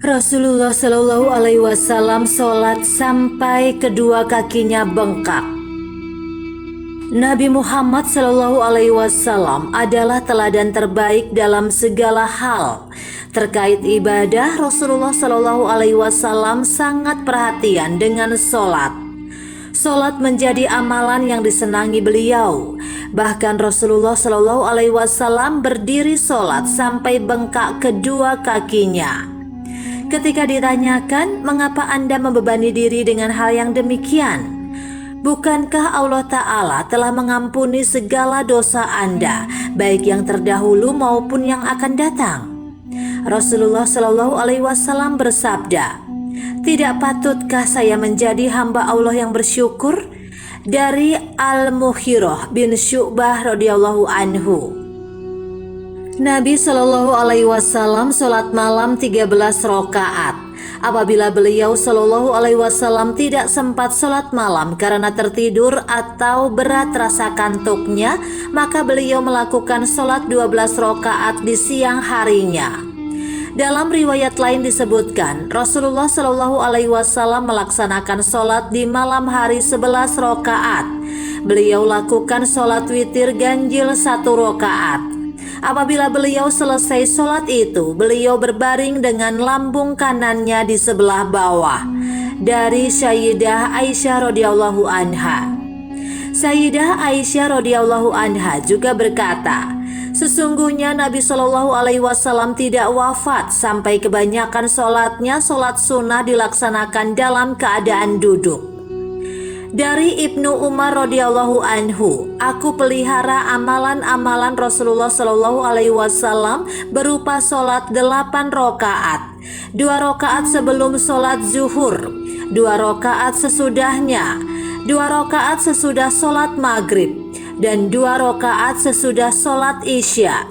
Rasulullah Shallallahu Alaihi Wasallam sholat sampai kedua kakinya bengkak. Nabi Muhammad Shallallahu Alaihi Wasallam adalah teladan terbaik dalam segala hal. Terkait ibadah, Rasulullah Shallallahu Alaihi Wasallam sangat perhatian dengan sholat. Sholat menjadi amalan yang disenangi beliau. Bahkan Rasulullah Shallallahu Alaihi Wasallam berdiri sholat sampai bengkak kedua kakinya. Ketika ditanyakan, mengapa Anda membebani diri dengan hal yang demikian? Bukankah Allah Ta'ala telah mengampuni segala dosa Anda, baik yang terdahulu maupun yang akan datang? Rasulullah Shallallahu Alaihi Wasallam bersabda, "Tidak patutkah saya menjadi hamba Allah yang bersyukur?" Dari Al-Mughirah bin Syu'bah radhiyallahu anhu. Nabi Shallallahu Alaihi Wasallam sholat malam 13 rakaat. Apabila beliau Shallallahu Alaihi Wasallam tidak sempat sholat malam karena tertidur atau berat rasa kantuknya, maka beliau melakukan sholat 12 rakaat di siang harinya. Dalam riwayat lain disebutkan, Rasulullah Shallallahu Alaihi Wasallam melaksanakan sholat di malam hari 11 rakaat. Beliau lakukan sholat witir ganjil 1 rakaat. Apabila beliau selesai sholat itu, beliau berbaring dengan lambung kanannya di sebelah bawah. Dari Sayyidah Aisyah radhiyallahu anha. Sayyidah Aisyah radhiyallahu anha juga berkata, sesungguhnya Nabi Shallallahu Alaihi Wasallam tidak wafat sampai kebanyakan sholatnya sholat sunnah dilaksanakan dalam keadaan duduk. Dari Ibnu Umar radhiyallahu anhu, aku pelihara amalan-amalan Rasulullah Shallallahu Alaihi Wasallam berupa sholat 8 rakaat, 2 rakaat sebelum sholat zuhur, 2 rakaat sesudahnya, 2 rakaat sesudah sholat maghrib, dan 2 rakaat sesudah sholat isya.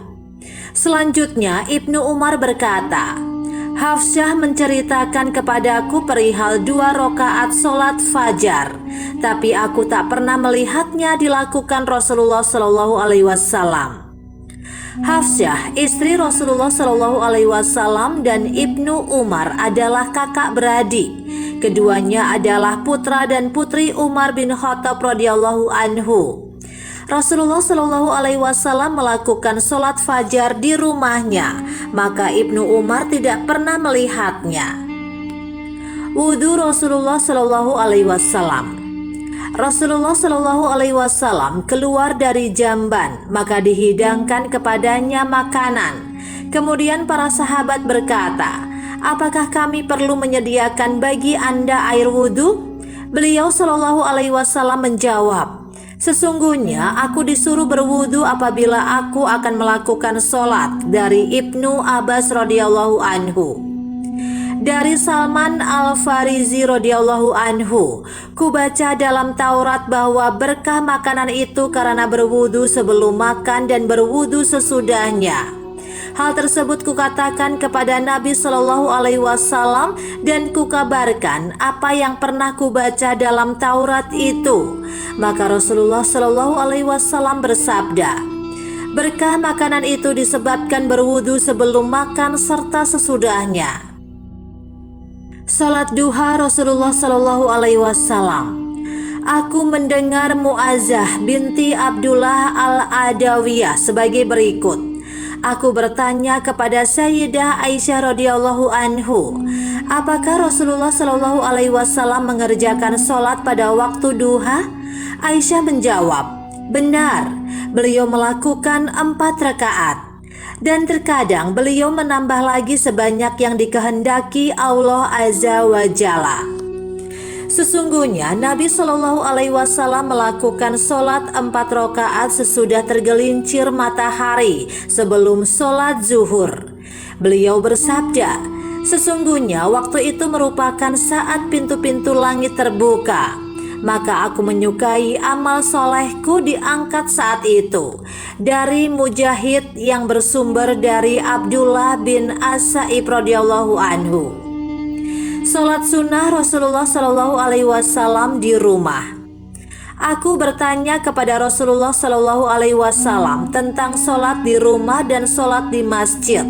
Selanjutnya Ibnu Umar berkata, Hafsah menceritakan kepadaku perihal 2 rakaat sholat fajar, tapi aku tak pernah melihatnya dilakukan Rasulullah Shallallahu Alaihi Wasallam. Hafsah, istri Rasulullah Shallallahu Alaihi Wasallam, dan Ibnu Umar adalah kakak beradik. Keduanya adalah putra dan putri Umar bin Khattab radhiyallahu anhu. Rasulullah Shallallahu Alaihi Wasallam melakukan sholat fajar di rumahnya, maka Ibnu Umar tidak pernah melihatnya. Wudhu Rasulullah Shallallahu Alaihi Wasallam. Rasulullah Shallallahu Alaihi Wasallam keluar dari jamban, maka dihidangkan kepadanya makanan. Kemudian para sahabat berkata, apakah kami perlu menyediakan bagi Anda air wudhu? Beliau Shallallahu Alaihi Wasallam menjawab, sesungguhnya aku disuruh berwudu apabila aku akan melakukan sholat. Dari Ibnu Abbas radhiyallahu anhu. Dari Salman Al-Farizi radhiyallahu anhu, ku baca dalam Taurat bahwa berkah makanan itu karena berwudu sebelum makan dan berwudu sesudahnya. Hal tersebut kukatakan kepada Nabi Shallallahu Alaihi Wasallam dan kukabarkan apa yang pernah kubaca dalam Taurat itu. Maka Rasulullah Shallallahu Alaihi Wasallam bersabda, berkah makanan itu disebabkan berwudu sebelum makan serta sesudahnya. Salat duha Rasulullah Shallallahu Alaihi Wasallam. Aku mendengar Mu'azzah binti Abdullah Al-Adawiyah sebagai berikut. Aku bertanya kepada Sayyidah Aisyah radhiyallahu anhu, apakah Rasulullah Shallallahu Alaihi Wasallam mengerjakan sholat pada waktu duha? Aisyah menjawab, benar, beliau melakukan 4 rakaat. Dan terkadang beliau menambah lagi sebanyak yang dikehendaki Allah Azza wa Jalla. Sesungguhnya Nabi Shallallahu Alaihi Wasallam melakukan sholat 4 rakaat sesudah tergelincir matahari sebelum sholat zuhur. Beliau bersabda, sesungguhnya waktu itu merupakan saat pintu-pintu langit terbuka. Maka aku menyukai amal solehku diangkat saat itu. Dari Mujahid yang bersumber dari Abdullah bin As-Sa'ib radhiyallahu anhu. Sholat sunnah Rasulullah Shallallahu Alaihi Wasallam di rumah. Aku bertanya kepada Rasulullah Shallallahu Alaihi Wasallam tentang sholat di rumah dan sholat di masjid.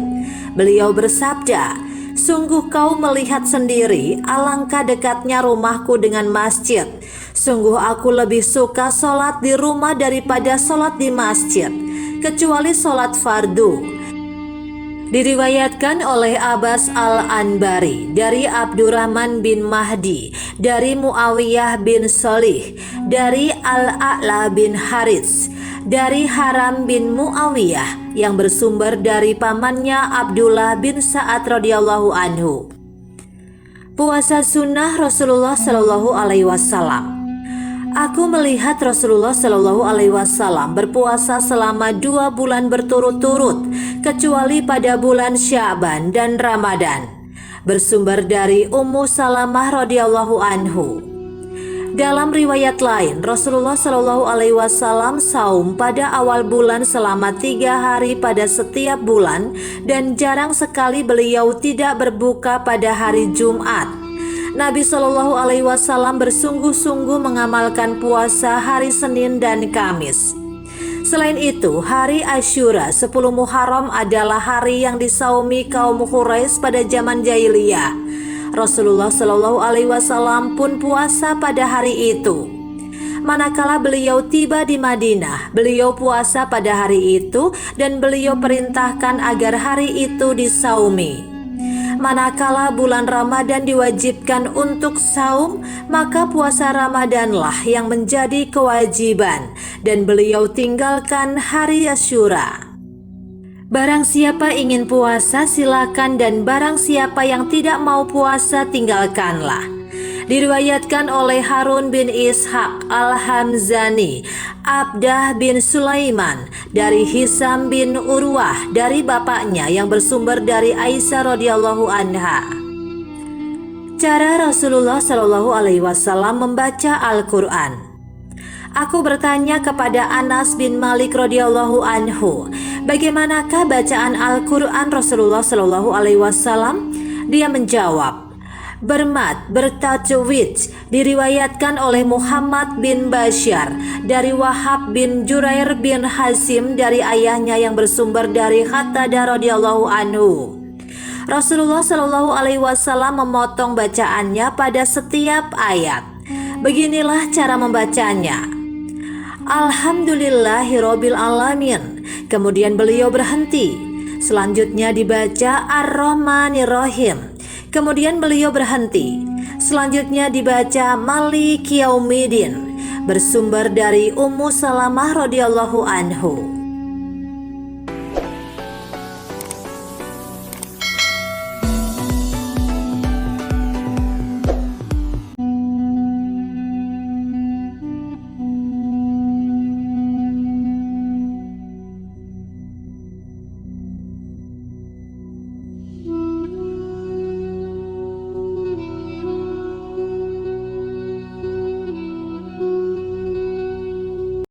Beliau bersabda, Sungguh kau melihat sendiri alangkah dekatnya rumahku dengan masjid. Sungguh aku lebih suka sholat di rumah daripada sholat di masjid, kecuali sholat fardu. Diriwayatkan oleh Abbas al-Anbari dari Abdurrahman bin Mahdi, dari Muawiyah bin Shalih, dari Al-A'la bin Harits, dari Haram bin Muawiyah yang bersumber dari pamannya Abdullah bin Sa'ad radhiyallahu anhu. Puasa sunnah Rasulullah Shallallahu alaihi wasallam. Aku melihat Rasulullah Shallallahu alaihi wasallam berpuasa selama 2 bulan berturut-turut, kecuali pada bulan Sya'ban dan Ramadan. Bersumber dari Ummu Salamah radhiyallahu anhu. Dalam riwayat lain, Rasulullah Shallallahu alaihi wasallam saum pada awal bulan selama 3 hari pada setiap bulan, dan jarang sekali beliau tidak berbuka pada hari Jumat. Nabi Shallallahu alaihi wasallam bersungguh-sungguh mengamalkan puasa hari Senin dan Kamis. Selain itu, hari Asyura 10 Muharram adalah hari yang disaumi kaum Quraisy pada zaman jahiliyah. Rasulullah Shallallahu alaihi wasallam pun puasa pada hari itu. Manakala beliau tiba di Madinah, beliau puasa pada hari itu dan beliau perintahkan agar hari itu disaumi. Manakala bulan Ramadan diwajibkan untuk saum, maka puasa Ramadanlah yang menjadi kewajiban, dan beliau tinggalkan hari Asyura. Barang siapa ingin puasa silakan, dan barang siapa yang tidak mau puasa tinggalkanlah. Diriwayatkan oleh Harun bin Ishaq al-Hamzani, Abdah bin Sulaiman, dari Hisam bin Urwah, dari bapaknya yang bersumber dari Aisyah radhiyallahu anha. Cara Rasulullah Shallallahu alaihi wasallam membaca Al-Quran. Aku bertanya kepada Anas bin Malik radhiyallahu anhu, bagaimanakah bacaan Al-Quran Rasulullah Shallallahu alaihi wasallam? Dia menjawab, bermat, bertajwid. Diriwayatkan oleh Muhammad bin Bashar dari Wahab bin Jurair bin Hasim dari ayahnya yang bersumber dari Qatadah radhiyallahu anhu. Rasulullah Shallallahu alaihi wasallam memotong bacaannya pada setiap ayat. Beginilah cara membacanya. Alhamdulillahirabbil alamin. Kemudian beliau berhenti. Selanjutnya dibaca Ar-Rahmanir-Rahim. Kemudian beliau berhenti. Selanjutnya dibaca Maliki Yaumiddin, bersumber dari Ummu Salamah radhiyallahu anhu.